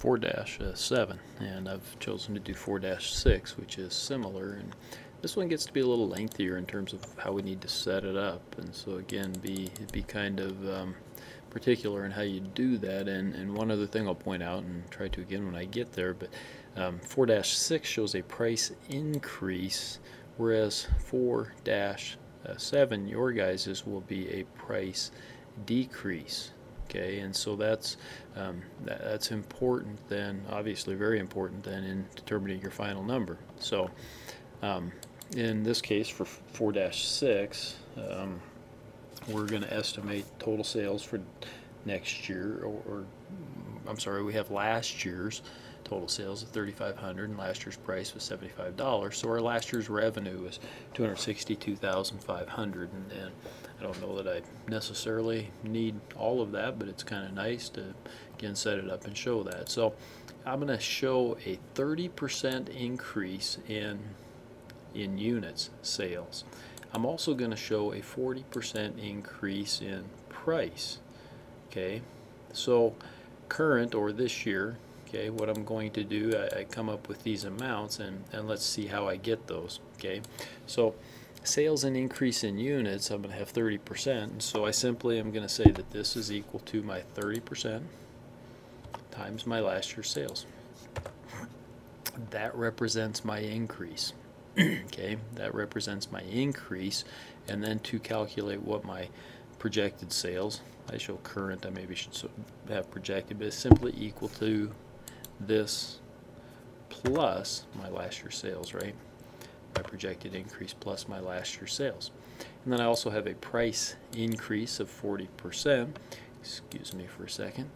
4-7, and I've chosen to do 4-6, which is similar, and this one gets to be a little lengthier in terms of how we need to set it up, and so again be kind of particular in how you do that. And one other thing I'll point out, and try to again when I get there, but 4-6 shows a price increase, whereas 4-7, your guys's will be a price decrease. Okay, and so that's important then, obviously very important then, in determining your final number. So in this case for 4-6, we're going to estimate total sales for next year, or I'm sorry, we have last year's total sales of $3,500 and last year's price was $75. So our last year's revenue was $262,500, and I don't know that I necessarily need all of that, but it's kind of nice to again set it up and show that. So I'm going to show a 30% increase in units sales. I'm also going to show a 40% increase in price. Okay, so current, or this year, okay, what I'm going to do, I come up with these amounts, and let's see how I get those. Okay, so sales and increase in units, I'm going to have 30%, and so I simply am going to say that this is equal to my 30% times my last year's sales. That represents my increase. Okay, that represents my increase, and then to calculate what my projected sales, I show current, I maybe should have projected, but it's simply equal to this plus my last year's sales, right? My projected increase plus my last year's sales. And then I also have a price increase of 40%. Excuse me for a second.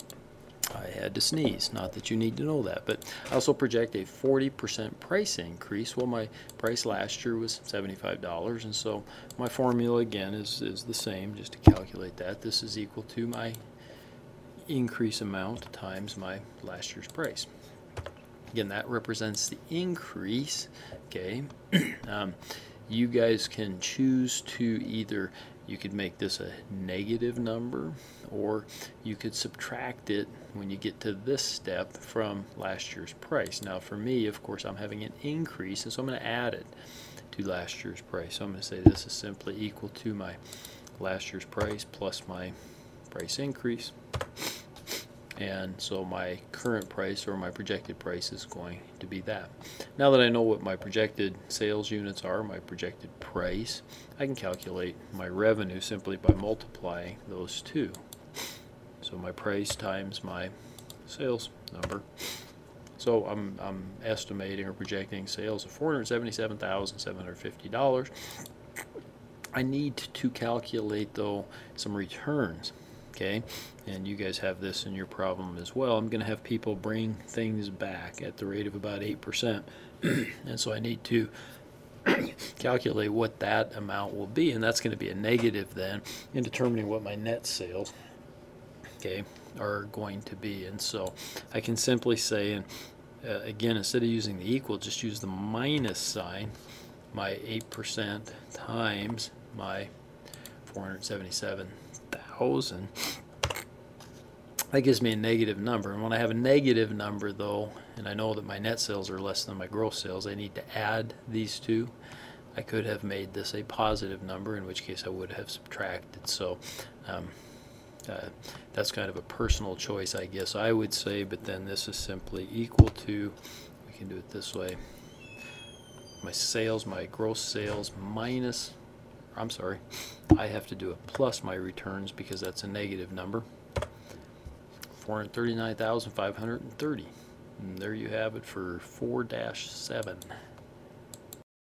I had to sneeze. Not that you need to know that, but I also project a 40% price increase. Well, my price last year was $75, and so my formula again is the same, just to calculate that. This is equal to my increase amount times my last year's price. Again, that represents the increase. Okay, you guys can choose to either, you could make this a negative number, or you could subtract it when you get to this step from last year's price. Now for me, of course, I'm having an increase, and so I'm going to add it to last year's price. So I'm going to say this is simply equal to my last year's price plus my price increase. And so my current price, or my projected price, is going to be that. Now that I know what my projected sales units are, my projected price, I can calculate my revenue simply by multiplying those two. So my price times my sales number. So I'm estimating or projecting sales of $477,750. I need to calculate, though, some returns. Okay, and you guys have this in your problem as well. I'm going to have people bring things back at the rate of about 8%, and so I need to calculate what that amount will be, and that's going to be a negative then in determining what my net sales, okay, are going to be. And so I can simply say, and again, instead of using the equal, just use the minus sign, my 8% times my 477,000. That gives me a negative number, and when I have a negative number, though, and I know that my net sales are less than my gross sales, I need to add these two. I could have made this a positive number, in which case I would have subtracted. So that's kind of a personal choice, I guess I would say, but then this is simply equal to, we can do it this way, my sales, my gross sales minus, I'm sorry, I have to do it plus my returns because that's a negative number, 439,530. And there you have it for 4-7.